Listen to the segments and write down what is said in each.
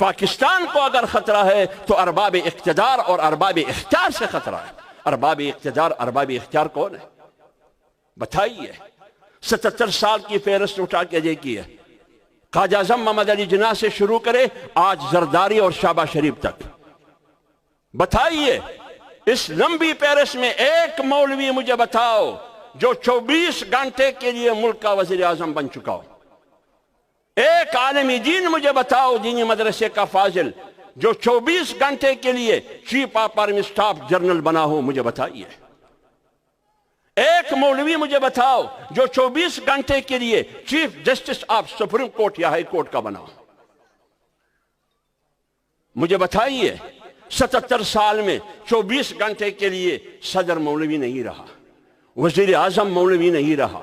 پاکستان کو اگر خطرہ ہے تو ارباب اقتدار اور ارباب اختیار سے خطرہ ہے۔ ارباب اقتدار، ارباب اختیار کون ہے؟ بتائیے۔ 77 سال کی فہرست اٹھا کے دیکھیے، خواجہ اعظم محمد علی جناح سے شروع کرے آج زرداری اور شہباز شریف تک۔ بتائیے اس لمبی فہرست میں ایک مولوی مجھے بتاؤ جو 24 گھنٹے کے لیے ملک کا وزیر اعظم بن چکا ہو۔ ایک عالمی دین مجھے بتاؤ، دینی مدرسے کا فاضل، جو 24 گھنٹے کے لیے chief of army staff general بنا ہو، مجھے بتائیے۔ ایک مولوی مجھے بتاؤ جو 24 گھنٹے کے لیے chief justice of supreme court یا ہائی کورٹ کا بنا ہو، مجھے بتائیے۔ 77 سال میں 24 گھنٹے کے لیے صدر مولوی نہیں رہا، وزیر اعظم مولوی نہیں رہا،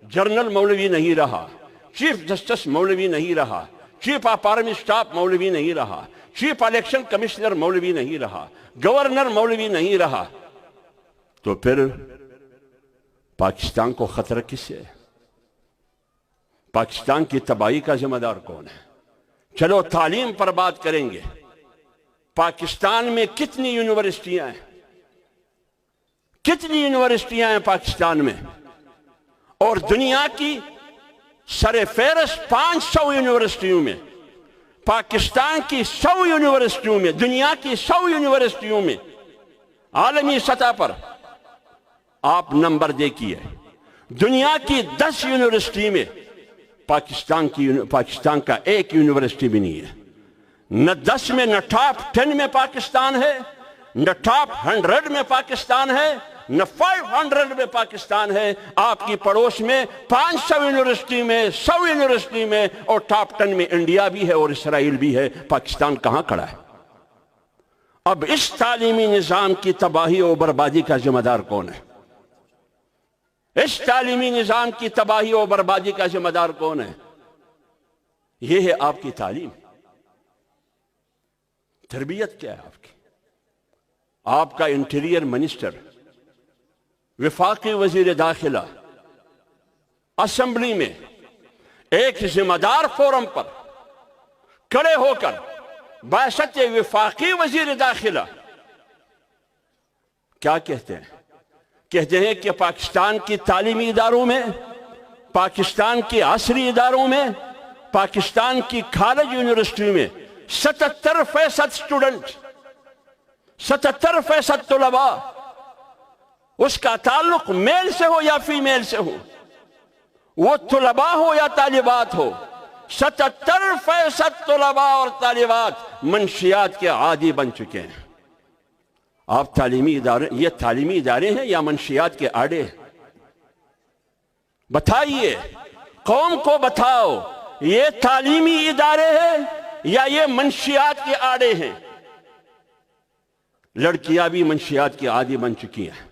جنرل مولوی نہیں رہا، چیف جسٹس مولوی نہیں رہا، چیف آف آرمی اسٹاف مولوی نہیں رہا، چیف الیکشن کمشنر مولوی نہیں رہا، گورنر مولوی نہیں رہا، تو پھر پاکستان کو خطرہ کس سے ہے؟ پاکستان کی تباہی کا ذمہ دار کون ہے؟ چلو تعلیم پر بات کریں گے۔ پاکستان میں کتنی یونیورسٹیاں ہیں؟ کتنی یونیورسٹیاں ہیں پاکستان میں؟ اور دنیا کی سر فہرست 500 یونیورسٹیوں میں، پاکستان کی 100 یونیورسٹیوں میں، دنیا کی 100 یونیورسٹیوں میں، عالمی سطح پر آپ نمبر دیکھیے۔ دنیا کی 10 یونیورسٹی میں پاکستان کا ایک یونیورسٹی بھی نہیں ہے۔ نہ 10 میں، نہ ٹاپ 10 میں پاکستان ہے، نہ ٹاپ 100 میں پاکستان ہے، نہ 500 میں پاکستان ہے۔ آپ کی پڑوس میں 500 یونیورسٹی میں، 100 یونیورسٹی میں، اور ٹاپ 10 میں انڈیا بھی ہے اور اسرائیل بھی ہے۔ پاکستان کہاں کھڑا ہے؟ اب اس تعلیمی نظام کی تباہی و بربادی کا ذمہ دار کون ہے؟ اس تعلیمی نظام کی تباہی و بربادی کا ذمہ دار کون ہے؟ یہ ہے آپ کی تعلیم۔ تربیت کیا ہے آپ کی؟ آپ کا انٹیریئر منسٹر، وفاقی وزیر داخلہ، اسمبلی میں ایک ذمہ دار فورم پر کھڑے ہو کر بحثت وفاقی وزیر داخلہ کیا کہتے ہیں؟ کہتے ہیں کہ پاکستان کی تعلیمی اداروں میں، پاکستان کے عصری اداروں میں، پاکستان کی کالج یونیورسٹی میں 77% اسٹوڈنٹ، 77% طلباء، اس کا تعلق میل سے ہو یا فیمیل سے ہو، وہ طلباء ہو یا طالبات ہو، 77% طلباء اور طالبات منشیات کے عادی بن چکے ہیں۔ آپ تعلیمی ادارے، یہ تعلیمی ادارے ہیں یا منشیات کے آڑے ہیں؟ بتائیے، قوم کو بتاؤ، یہ تعلیمی ادارے ہیں یا یہ منشیات کے آڑے ہیں؟ لڑکیاں بھی منشیات کی عادی بن چکی ہیں۔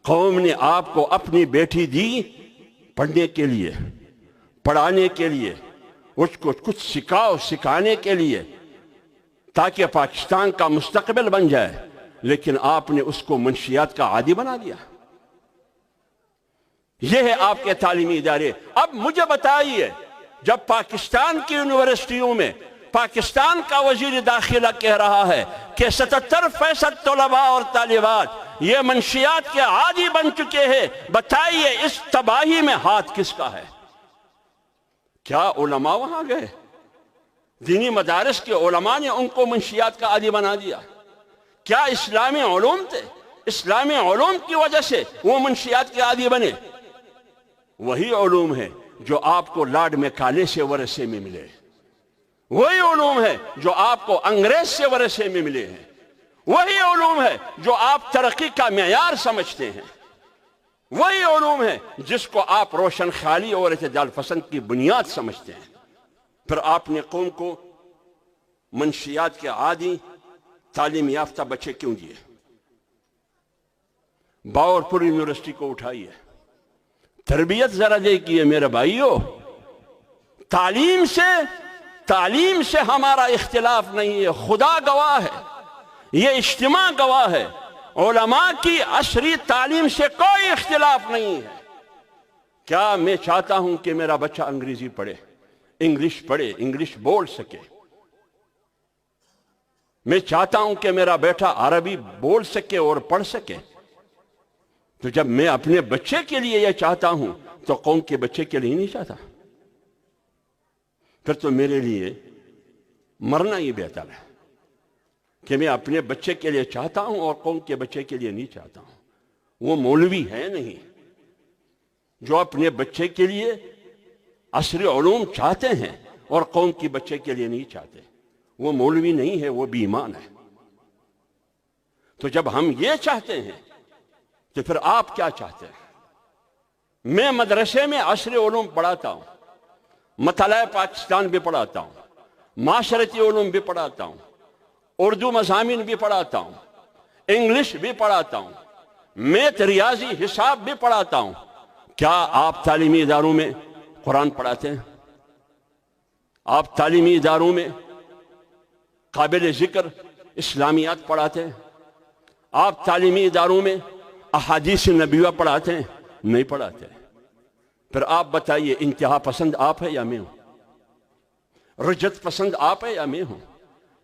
قوم نے آپ کو اپنی بیٹی دی پڑھنے کے لیے، پڑھانے کے لیے، اس کو کچھ سکھانے کے لیے، تاکہ پاکستان کا مستقبل بن جائے، لیکن آپ نے اس کو منشیات کا عادی بنا دیا۔ یہ ہے آپ کے تعلیمی ادارے۔ اب مجھے بتائیے، جب پاکستان کی یونیورسٹیوں میں پاکستان کا وزیر داخلہ کہہ رہا ہے کہ 77% طلباء اور طالبات یہ منشیات کے عادی بن چکے ہیں، بتائیے اس تباہی میں ہاتھ کس کا ہے؟ کیا علماء وہاں گئے؟ دینی مدارس کے علماء نے ان کو منشیات کا عادی بنا دیا؟ کیا اسلامی علوم تھے؟ اسلامی علوم کی وجہ سے وہ منشیات کے عادی بنے؟ وہی علوم ہے جو آپ کو لارڈ میکالے سے ورثے میں ملے، وہی علوم ہے جو آپ کو انگریز سے ورثے میں ملے ہیں، وہی علوم ہے جو آپ ترقی کا معیار سمجھتے ہیں، وہی علوم ہے جس کو آپ روشن خیالی اور اعتدال پسند کی بنیاد سمجھتے ہیں۔ پھر آپ نے قوم کو منشیات کے عادی تعلیم یافتہ بچے کیوں دیے؟ باورپور یونیورسٹی کو اٹھائیے، تربیت ذرا دیکھیے میرے بھائیو۔ تعلیم سے ہمارا اختلاف نہیں ہے، خدا گواہ ہے، یہ اجتماع گواہ ہے، علماء کی عصری تعلیم سے کوئی اختلاف نہیں ہے۔ کیا میں چاہتا ہوں کہ میرا بچہ انگریزی پڑھے، انگلش پڑھے، انگلش بول سکے؟ میں چاہتا ہوں کہ میرا بیٹا عربی بول سکے اور پڑھ سکے، تو جب میں اپنے بچے کے لیے یہ چاہتا ہوں تو قوم کے بچے کے لیے نہیں چاہتا؟ پھر تو میرے لیے مرنا ہی بہتر ہے کہ میں اپنے بچے کے لیے چاہتا ہوں اور قوم کے بچے کے لیے نہیں چاہتا ہوں۔ وہ مولوی ہے نہیں جو اپنے بچے کے لیے عصری علوم چاہتے ہیں اور قوم کے بچے کے لیے نہیں چاہتے، وہ مولوی نہیں ہے، وہ بے ایمان ہے۔ تو جب ہم یہ چاہتے ہیں تو پھر آپ کیا چاہتے ہیں؟ میں مدرسے میں عصری علوم پڑھاتا ہوں، مطالعہ پاکستان بھی پڑھاتا ہوں، معاشرتی علوم بھی پڑھاتا ہوں، اردو مضامین بھی پڑھاتا ہوں، انگلش بھی پڑھاتا ہوں، میتھ، ریاضی، حساب بھی پڑھاتا ہوں۔ کیا آپ تعلیمی اداروں میں قرآن پڑھاتے ہیں؟ آپ تعلیمی اداروں میں قابل ذکر اسلامیات پڑھاتے ہیں؟ آپ تعلیمی اداروں میں احادیث نبویہ پڑھاتے ہیں؟ نہیں پڑھاتے۔ پھر آپ بتائیے، انتہا پسند آپ ہے یا میں ہوں؟ رجت پسند آپ ہے یا میں ہوں؟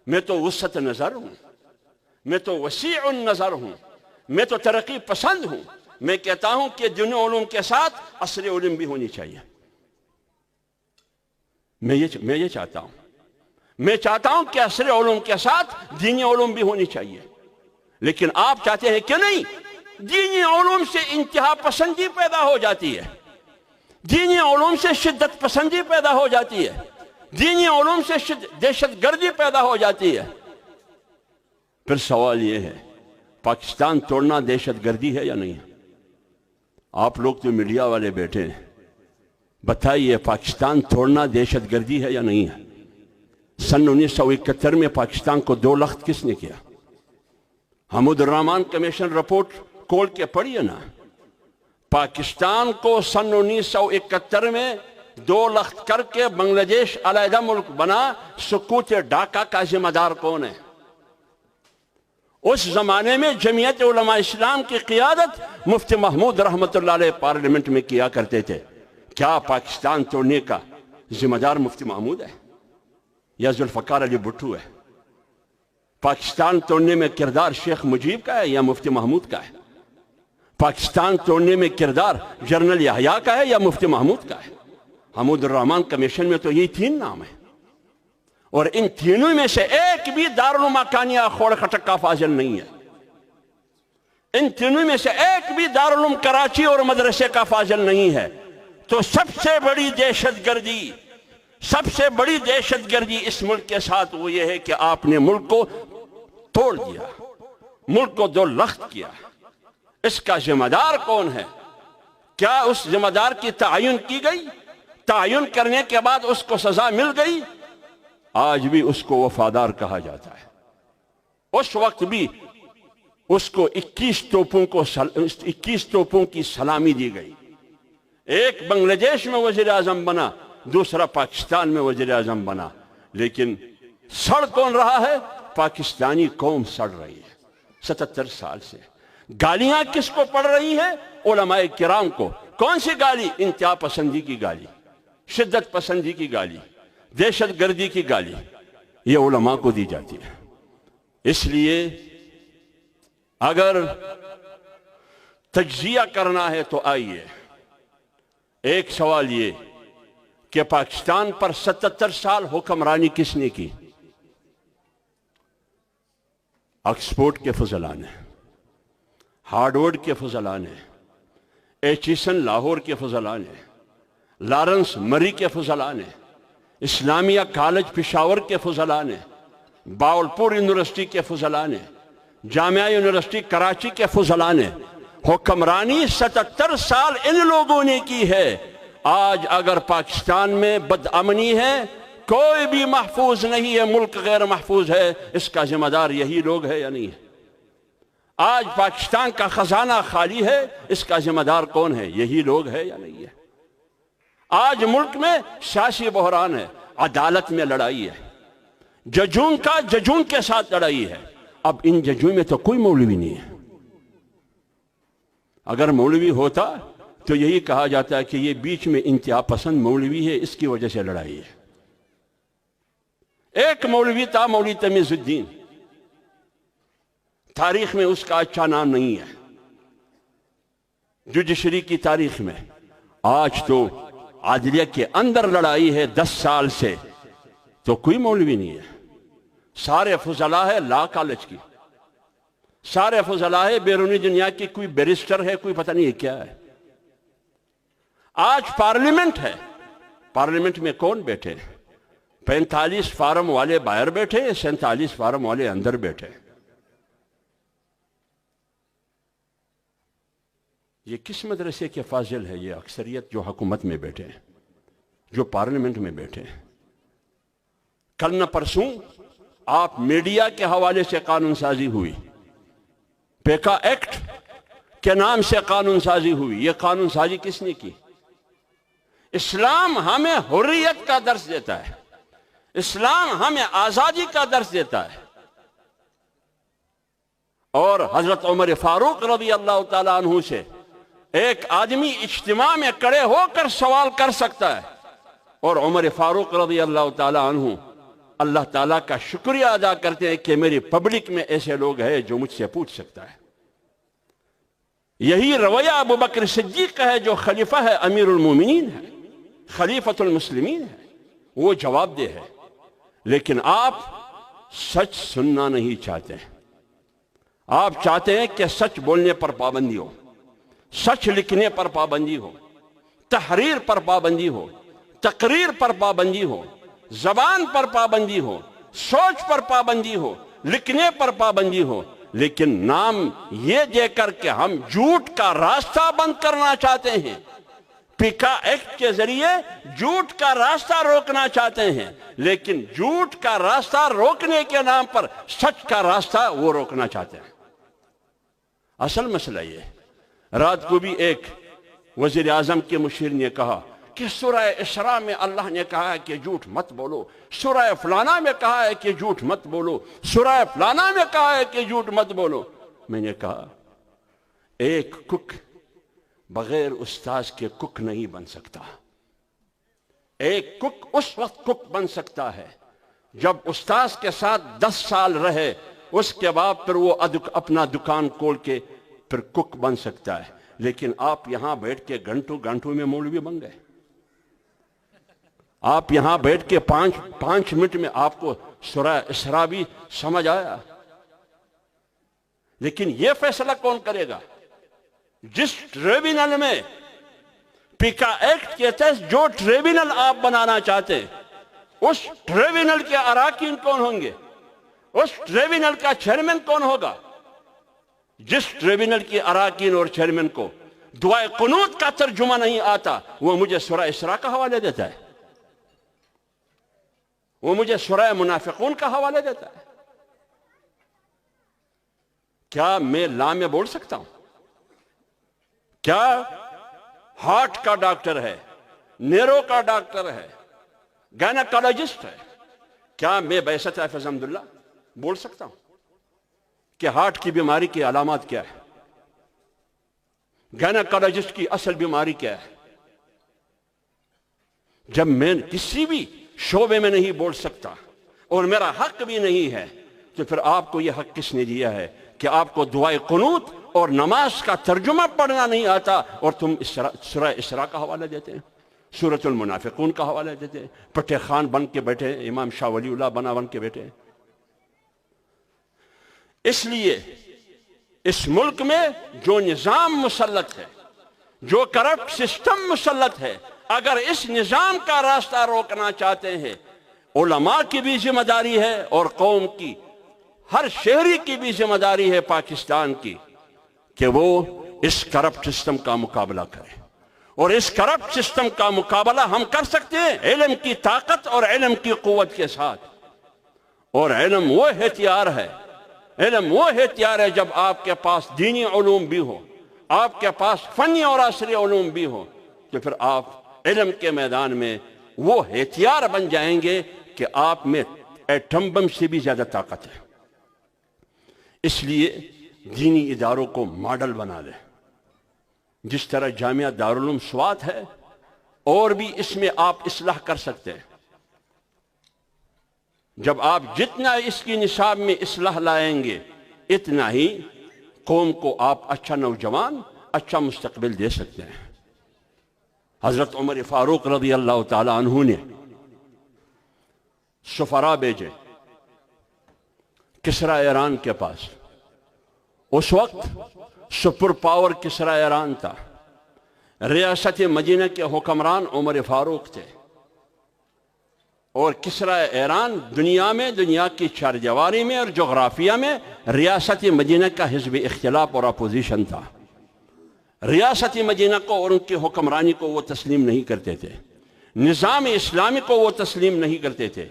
میں تو وسعت نظر ہوں، میں تو وسیع النظر ہوں، میں تو ترقی پسند ہوں۔ میں کہتا ہوں کہ دینی علوم کے ساتھ عصری علوم بھی ہونی چاہیے۔ میں یہ چاہتا ہوں، میں چاہتا ہوں کہ عصری علوم کے ساتھ دینی علوم بھی ہونی چاہیے، لیکن آپ چاہتے ہیں کہ نہیں، دینی علوم سے انتہا پسندی پیدا ہو جاتی ہے، دینی علوم سے شدت پسندی پیدا ہو جاتی ہے، دینی علوم سے دہشت گردی پیدا ہو جاتی ہے۔ پھر سوال یہ ہے، پاکستان توڑنا دہشت گردی ہے یا نہیں ہے؟ آپ لوگ تو میڈیا والے بیٹھے ہیں، بتائیے پاکستان توڑنا دہشت گردی ہے یا نہیں ہے؟ سن 1971 میں پاکستان کو 2 لخت کس نے کیا؟ حمود الرحمن کمیشن رپورٹ کھول کے پڑھیے نا۔ پاکستان کو سن 1971 میں 2 لخت کر کے بنگلہ دیش علیحدہ ملک بنا، سکوت ڈھاکہ کا ذمہ دار کون ہے؟ اس زمانے میں جمعیت علماء اسلام کی قیادت مفتی محمود رحمت اللہ علیہ پارلیمنٹ میں کیا کرتے تھے۔ کیا پاکستان توڑنے کا ذمہ دار مفتی محمود ہے یا ذوالفقار علی بھٹو ہے؟ پاکستان توڑنے میں کردار شیخ مجیب کا ہے یا مفتی محمود کا ہے؟ پاکستان توڑنے میں کردار جنرل یحییٰ کا ہے یا مفتی محمود کا ہے؟ حمود الرحمن کمیشن میں تو یہ 3 نام ہیں، اور ان تینوں میں سے ایک بھی دارالعلوم خوڑ خٹک کا فاضل نہیں ہے۔ ان تینوں میں سے ایک بھی دارالعلوم کراچی اور مدرسے کا فاضل نہیں ہے۔ تو سب سے بڑی دہشت گردی اس ملک کے ساتھ وہ یہ ہے کہ آپ نے ملک کو توڑ دیا، ملک کو 2 لخت کیا۔ اس کا ذمہ دار کون ہے؟ کیا اس ذمہ دار کی تعین کی گئی؟ تعین کرنے کے بعد اس کو سزا مل گئی؟ آج بھی اس کو وفادار کہا جاتا ہے۔ اس وقت بھی اس کو 21 توپوں کی سلامی دی گئی۔ ایک بنگلہ دیش میں وزیر اعظم بنا، دوسرا پاکستان میں وزیر اعظم بنا، لیکن سڑ کون رہا ہے؟ پاکستانی قوم سڑ رہی ہے 77 سال سے۔ گالیاں کس کو پڑ رہی ہیں؟ علماء کرام کو۔ کون سی گالی؟ انتہا پسندی کی گالی، شدت پسندی کی گالی، دہشت گردی کی گالی، یہ علماء کو دی جاتی ہے۔ اس لیے اگر تجزیہ کرنا ہے تو آئیے، ایک سوال یہ کہ پاکستان پر 77 سال حکمرانی کس نے کی؟ آکسفورڈ کے فضلاء نے، ہارڈورڈ کے فضلاء نے، ایچیسن لاہور کے فضلاء نے، لارنس مری کے فضلاء نے، اسلامیہ کالج پشاور کے فضلاء نے، باولپور یونیورسٹی کے فضلاء نے، جامعہ یونیورسٹی کراچی کے فضلاء نے، حکمرانی 77 سال ان لوگوں نے کی ہے۔ آج اگر پاکستان میں بدامنی ہے، کوئی بھی محفوظ نہیں ہے، ملک غیر محفوظ ہے، اس کا ذمہ دار یہی لوگ ہے یا نہیں ہے؟ آج پاکستان کا خزانہ خالی ہے، اس کا ذمہ دار کون ہے؟ یہی لوگ ہے یا نہیں ہے؟ آج ملک میں سیاسی بحران ہے، عدالت میں لڑائی ہے، ججوں کے ساتھ لڑائی ہے۔ اب ان ججوں میں تو کوئی مولوی نہیں ہے۔ اگر مولوی ہوتا تو یہی کہا جاتا ہے کہ یہ بیچ میں انتہا پسند مولوی ہے، اس کی وجہ سے لڑائی ہے۔ ایک مولوی تھا، مولوی تمیز الدین، تاریخ میں اس کا اچھا نام نہیں ہے. جوڈیشری کی تاریخ میں آج تو عدلیہ کے اندر لڑائی ہے 10 سال سے، تو کوئی مولوی نہیں ہے. سارے فضلاء ہے لا کالج کی، سارے فضلاء ہے بیرونی دنیا کی، کوئی بیرسٹر ہے، کوئی پتہ نہیں کیا ہے. آج پارلیمنٹ ہے، پارلیمنٹ میں کون بیٹھے؟ 45 فارم والے باہر بیٹھے، 47 فارم والے اندر بیٹھے. یہ کس مدرسے کے فاضل ہے یہ اکثریت جو حکومت میں بیٹھے ہیں، جو پارلیمنٹ میں بیٹھے ہیں؟ کل نہ پرسوں آپ میڈیا کے حوالے سے قانون سازی ہوئی، پیکا ایکٹ کے نام سے قانون سازی ہوئی. یہ قانون سازی کس نے کی؟ اسلام ہمیں حریت کا درس دیتا ہے، اسلام ہمیں آزادی کا درس دیتا ہے. اور حضرت عمر فاروق رضی اللہ تعالیٰ عنہ سے ایک آدمی اجتماع میں کھڑے ہو کر سوال کر سکتا ہے، اور عمر فاروق رضی اللہ تعالیٰ عنہ اللہ تعالیٰ کا شکریہ ادا کرتے ہیں کہ میری پبلک میں ایسے لوگ ہیں جو مجھ سے پوچھ سکتا ہے. یہی رویہ ابو بکر صدیق کا ہے جو خلیفہ ہے، امیر المومنین ہے، خلیفۃ المسلمین ہے، وہ جواب دہ ہے. لیکن آپ سچ سننا نہیں چاہتے ہیں. آپ چاہتے ہیں کہ سچ بولنے پر پابندی ہو، سچ لکھنے پر پابندی ہو، تحریر پر پابندی ہو، تقریر پر پابندی ہو، زبان پر پابندی ہو، سوچ پر پابندی ہو، لکھنے پر پابندی ہو. لیکن نام یہ دے کر کہ ہم جھوٹ کا راستہ بند کرنا چاہتے ہیں، پیکا ایکٹ کے ذریعے جھوٹ کا راستہ روکنا چاہتے ہیں، لیکن جھوٹ کا راستہ روکنے کے نام پر سچ کا راستہ وہ روکنا چاہتے ہیں. اصل مسئلہ یہ، رات کو بھی ایک وزیر اعظم کے مشیر نے کہا کہ سورہ اسراء میں اللہ نے کہا ہے کہ جھوٹ مت بولو، سورہ فلانا میں کہا ہے کہ جھوٹ مت بولو، سورہ فلانا میں کہا ہے کہ جھوٹ مت بولو. میں نے کہا ایک کک بغیر استاذ کے کک نہیں بن سکتا. ایک کک اس وقت کک بن سکتا ہے جب استاذ کے ساتھ 10 سال رہے، اس کے بعد پھر وہ اپنا دکان کھول کے پھر کک بن سکتا ہے. لیکن آپ یہاں بیٹھ کے گھنٹوں میں مولوی بن گئے. آپ یہاں بیٹھ کے 5 منٹ میں آپ کو سورہ اسراء بھی سمجھ آیا. لیکن یہ فیصلہ کون کرے گا؟ جس ٹریبونل میں پیکا ایکٹ کے تحت جو ٹریبونل آپ بنانا چاہتے ہیں، اس ٹریبونل کے اراکین کون ہوں گے؟ اس ٹریبونل کا چیئرمین کون ہوگا؟ جس ٹریبونل کی اراکین اور چیئرمین کو دعائے قنوت کا ترجمہ نہیں آتا، وہ مجھے سورہ اسراء کا حوالہ دیتا ہے، وہ مجھے سورہ منافقون کا حوالہ دیتا ہے. کیا میں لا میں بول سکتا ہوں؟ کیا ہارٹ کا ڈاکٹر ہے، نیرو کا ڈاکٹر ہے، گائنیکالوجسٹ ہے، کیا میں بعثت حافظ حمداللہ بول سکتا ہوں کہ ہارٹ کی بیماری کی علامات کیا ہے، گائنیکالوجسٹ کی اصل بیماری کیا ہے؟ جب میں کسی بھی شعبے میں نہیں بول سکتا اور میرا حق بھی نہیں ہے، تو پھر آپ کو یہ حق کس نے دیا ہے کہ آپ کو دعائے قنوت اور نماز کا ترجمہ پڑھنا نہیں آتا اور تم سورہ اسراء کا حوالہ دیتے ہیں، سورۃ المنافقون کا حوالہ دیتے ہیں، پٹھے خان بن کے بیٹھے، امام شاہ ولی اللہ بن کے بیٹھے. اس لیے اس ملک میں جو نظام مسلط ہے، جو کرپٹ سسٹم مسلط ہے، اگر اس نظام کا راستہ روکنا چاہتے ہیں، علماء کی بھی ذمہ داری ہے اور قوم کی، ہر شہری کی بھی ذمہ داری ہے پاکستان کی، کہ وہ اس کرپٹ سسٹم کا مقابلہ کرے. اور اس کرپٹ سسٹم کا مقابلہ ہم کر سکتے ہیں علم کی طاقت اور علم کی قوت کے ساتھ. اور علم وہ ہتھیار ہے، علم وہ ہتھیار ہے جب آپ کے پاس دینی علوم بھی ہو، آپ کے پاس فنی اور عصری علوم بھی ہو، تو پھر آپ علم کے میدان میں وہ ہتھیار بن جائیں گے کہ آپ میں ایٹم بم سے بھی زیادہ طاقت ہے. اس لیے دینی اداروں کو ماڈل بنا لیں. جس طرح جامعہ دارالعلوم سوات ہے، اور بھی اس میں آپ اصلاح کر سکتے ہیں. جب آپ جتنا اس کی نصاب میں اصلاح لائیں گے، اتنا ہی قوم کو آپ اچھا نوجوان، اچھا مستقبل دے سکتے ہیں۔ حضرت عمر فاروق رضی اللہ تعالی عنہ نے سفراء بھیجے کسریٰ ایران کے پاس۔ اس وقت سپر پاور کسریٰ ایران تھا، ریاست مدینہ کے حکمران عمر فاروق تھے، اور کسریٰ ایران دنیا میں، دنیا کی چارجواری میں اور جغرافیہ میں ریاست مدینہ کا حزب اختلاف اور اپوزیشن تھا۔ ریاست مدینہ کو اور ان کی حکمرانی کو وہ تسلیم نہیں کرتے تھے، نظام اسلامی کو وہ تسلیم نہیں کرتے تھے۔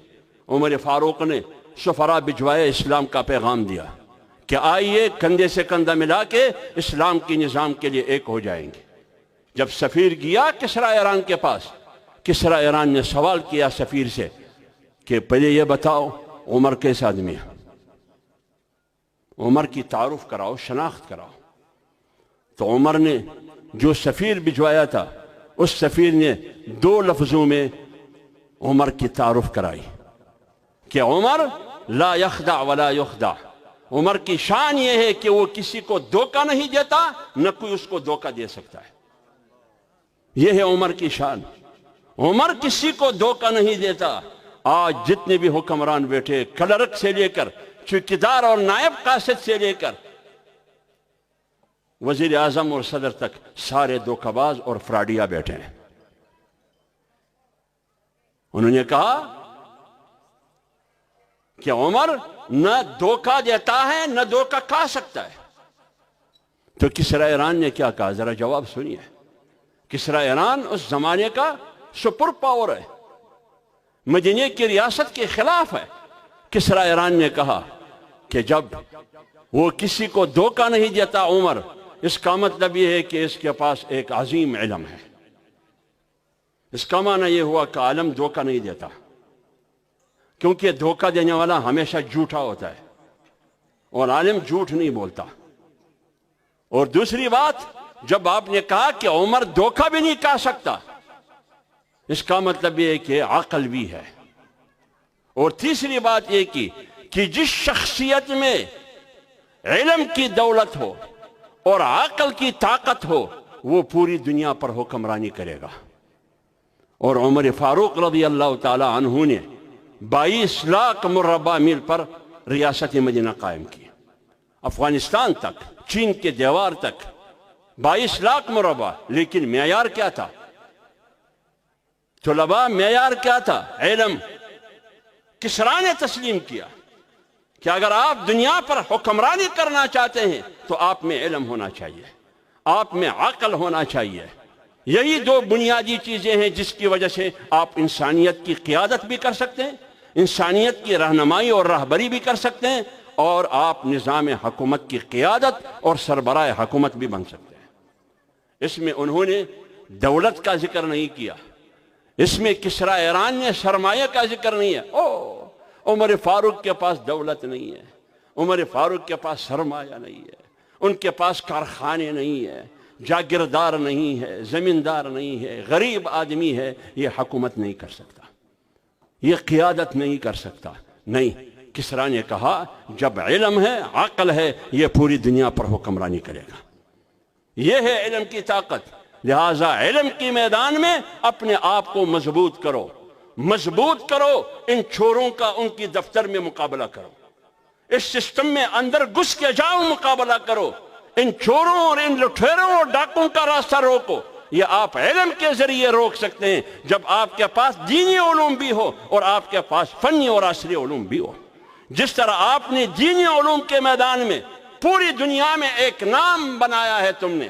عمر فاروق نے سفراء بھجوائے، اسلام کا پیغام دیا کہ آئیے کندھے سے کندھا ملا کے اسلام کی نظام کے لیے ایک ہو جائیں گے۔ جب سفیر گیا کسریٰ ایران کے پاس، کسریٰ ایران نے سوال کیا سفیر سے کہ پہلے یہ بتاؤ عمر کیسا آدمی ہے، عمر کی تعارف کراؤ، شناخت کراؤ۔ تو عمر نے جو سفیر بھجوایا تھا، اس سفیر نے 2 لفظوں میں عمر کی تعارف کرائی کہ عمر لا یخدع ولا یخدع۔ عمر کی شان یہ ہے کہ وہ کسی کو دھوکہ نہیں دیتا، نہ کوئی اس کو دھوکہ دے سکتا ہے۔ یہ ہے عمر کی شان، عمر کسی کو دھوکہ نہیں دیتا۔ آج جتنے بھی حکمران بیٹھے، کلرک سے لے کر چوکیدار اور نائب قاصد سے لے کر وزیر اعظم اور صدر تک، سارے دھوکہ باز اور فراڈیا بیٹھے ہیں۔ انہوں نے کہا کہ عمر نہ دھوکہ دیتا ہے نہ دھوکہ کھا سکتا ہے۔ تو کسریٰ ایران نے کیا کہا، ذرا جواب سنیے۔ کسریٰ ایران اس زمانے کا سپر پاور ہے، مدینہ کی ریاست کے خلاف ہے۔ کسریٰ ایران نے کہا کہ جب وہ کسی کو دھوکہ نہیں دیتا عمر، اس کا مطلب یہ ہے کہ اس کے پاس ایک عظیم علم ہے۔ اس کا معنی یہ ہوا کہ عالم دھوکہ نہیں دیتا، کیونکہ دھوکہ دینے والا ہمیشہ جھوٹا ہوتا ہے اور عالم جھوٹ نہیں بولتا۔ اور دوسری بات، جب آپ نے کہا کہ عمر دھوکہ بھی نہیں کہہ سکتا، اس کا مطلب یہ ہے کہ عقل بھی ہے۔ اور تیسری بات یہ کہ جس شخصیت میں علم کی دولت ہو اور عقل کی طاقت ہو، وہ پوری دنیا پر حکمرانی کرے گا۔ اور عمر فاروق رضی اللہ تعالی عنہ نے 22 لاکھ مربع میل پر ریاست مدینہ قائم کی، افغانستان تک، چین کے دیوار تک 22 لاکھ مربع۔ لیکن معیار کیا تھا؟ طلباء، معیار کیا تھا؟ علم۔ کسریٰ نے تسلیم کیا کہ اگر آپ دنیا پر حکمرانی کرنا چاہتے ہیں تو آپ میں علم ہونا چاہیے، آپ میں عقل ہونا چاہیے۔ یہی 2 بنیادی چیزیں ہیں جس کی وجہ سے آپ انسانیت کی قیادت بھی کر سکتے ہیں، انسانیت کی رہنمائی اور رہبری بھی کر سکتے ہیں، اور آپ نظام حکومت کی قیادت اور سربراہ حکومت بھی بن سکتے ہیں۔ اس میں انہوں نے دولت کا ذکر نہیں کیا، اس میں کسریٰ ایران نے سرمایہ کا ذکر نہیں ہے۔ عمر فاروق کے پاس دولت نہیں ہے، عمر فاروق کے پاس سرمایہ نہیں ہے، ان کے پاس کارخانے نہیں ہے، جاگیردار نہیں ہے، زمیندار نہیں ہے، غریب آدمی ہے، یہ حکومت نہیں کر سکتا، یہ قیادت نہیں کر سکتا۔ نہیں، کسریٰ نے کہا جب علم ہے، عقل ہے، یہ پوری دنیا پر حکمرانی کرے گا۔ یہ ہے علم کی طاقت۔ لہٰذا علم کی میدان میں اپنے آپ کو مضبوط کرو، مضبوط کرو، ان چوروں کا ان کی دفتر میں مقابلہ کرو، اس سسٹم میں اندر گھس کے جاؤ، مقابلہ کرو، ان چوروں اور ان لٹھیروں اور ڈاکوں کا راستہ روکو۔ یہ آپ علم کے ذریعے روک سکتے ہیں، جب آپ کے پاس دینی علوم بھی ہو اور آپ کے پاس فنی اور عصری علوم بھی ہو۔ جس طرح آپ نے دینی علوم کے میدان میں پوری دنیا میں ایک نام بنایا ہے، تم نے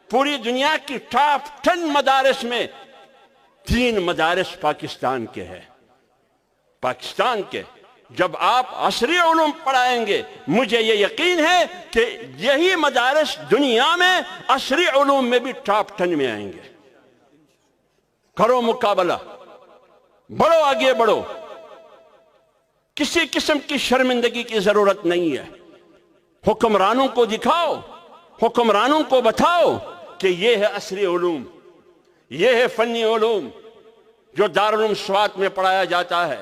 پوری دنیا کی ٹاپ 10 مدارس میں 3 مدارس پاکستان کے ہیں، پاکستان کے۔ جب آپ عصری علوم پڑھائیں گے، مجھے یہ یقین ہے کہ یہی مدارس دنیا میں عصری علوم میں بھی ٹاپ 10 میں آئیں گے۔ کرو مقابلہ، بڑھو، آگے بڑھو، کسی قسم کی شرمندگی کی ضرورت نہیں ہے۔ حکمرانوں کو دکھاؤ، حکمرانوں کو بتاؤ کہ یہ ہے عصری علوم، یہ ہے فنی علوم جو دارالعلوم سوات میں پڑھایا جاتا ہے،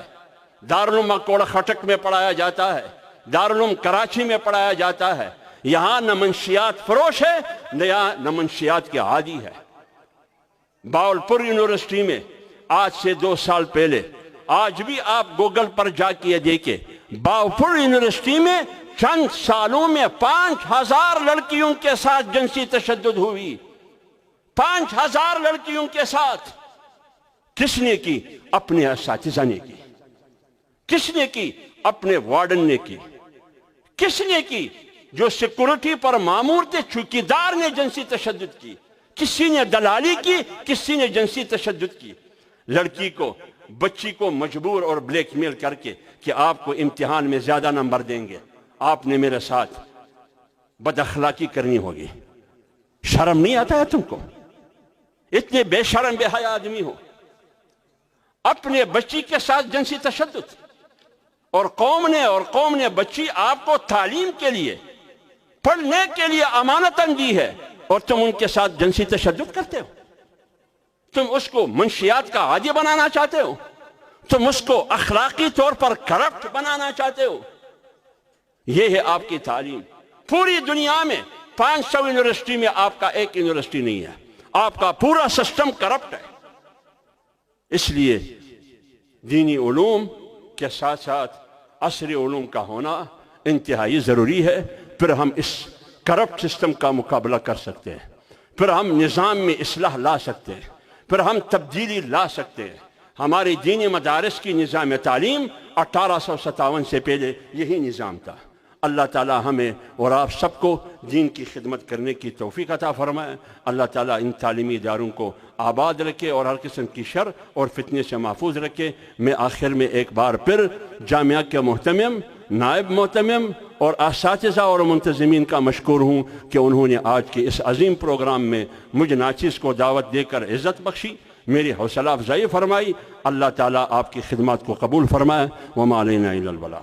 دارالعلوم کوڑا خٹک میں پڑھایا جاتا ہے، دارالعلوم کراچی میں پڑھایا جاتا ہے. یہاں نہ منشیات فروش ہے نہ منشیات کے عادی ہے. باولپور یونیورسٹی میں آج سے 2 سال پہلے، آج بھی آپ گوگل پر جا کے دیکھیں، باولپور یونیورسٹی میں چند سالوں میں 5000 لڑکیوں کے ساتھ جنسی تشدد ہوئی. 5000 لڑکیوں کے ساتھ. کس نے کی؟ اپنے اساتذہ نے کی. کس نے کی؟ اپنے وارڈن نے کی. کس نے کی؟ جو سیکورٹی پر مامور تھے، چوکیدار نے جنسی تشدد کی. کسی نے دلالی کی، کسی نے جنسی تشدد کی. لڑکی کو، بچی کو مجبور اور بلیک میل کر کے کہ آپ کو امتحان میں زیادہ نمبر دیں گے، آپ نے میرے ساتھ بد اخلاقی کرنی ہوگی. شرم نہیں آتا ہے تم کو؟ اتنے بے شرم بے حیا آدمی ہو. اپنے بچی کے ساتھ جنسی تشدد. اور قوم نے بچی آپ کو تعلیم کے لیے، پڑھنے کے لیے امانتاً دی ہے، اور تم ان کے ساتھ جنسی تشدد کرتے ہو. تم اس کو منشیات کا عادی بنانا چاہتے ہو. تم اس کو اخلاقی طور پر کرپٹ بنانا چاہتے ہو. یہ ہے آپ کی تعلیم. پوری دنیا میں 500 یونیورسٹی میں آپ کا ایک یونیورسٹی نہیں ہے. آپ کا پورا سسٹم کرپٹ ہے. اس لیے دینی علوم کے ساتھ ساتھ عصری علوم کا ہونا انتہائی ضروری ہے. پھر ہم اس کرپٹ سسٹم کا مقابلہ کر سکتے ہیں. پھر ہم نظام میں اصلاح لا سکتے ہیں. پھر ہم تبدیلی لا سکتے ہیں. ہماری دینی مدارس کی نظام تعلیم 1857 سے پہلے یہی نظام تھا. اللہ تعالی ہمیں اور آپ سب کو دین کی خدمت کرنے کی توفیق عطا فرمائے. اللہ تعالی ان تعلیمی اداروں کو آباد رکھے اور ہر قسم کی شر اور فتنے سے محفوظ رکھے. میں آخر میں ایک بار پھر جامعہ کے محتمم، نائب محتمم اور اساتذہ اور منتظمین کا مشکور ہوں کہ انہوں نے آج کے اس عظیم پروگرام میں مجھ ناچیز کو دعوت دے کر عزت بخشی، میری حوصلہ افزائی فرمائی. اللہ تعالیٰ آپ کی خدمات کو قبول فرمائے. وما علینا الا البلاغ.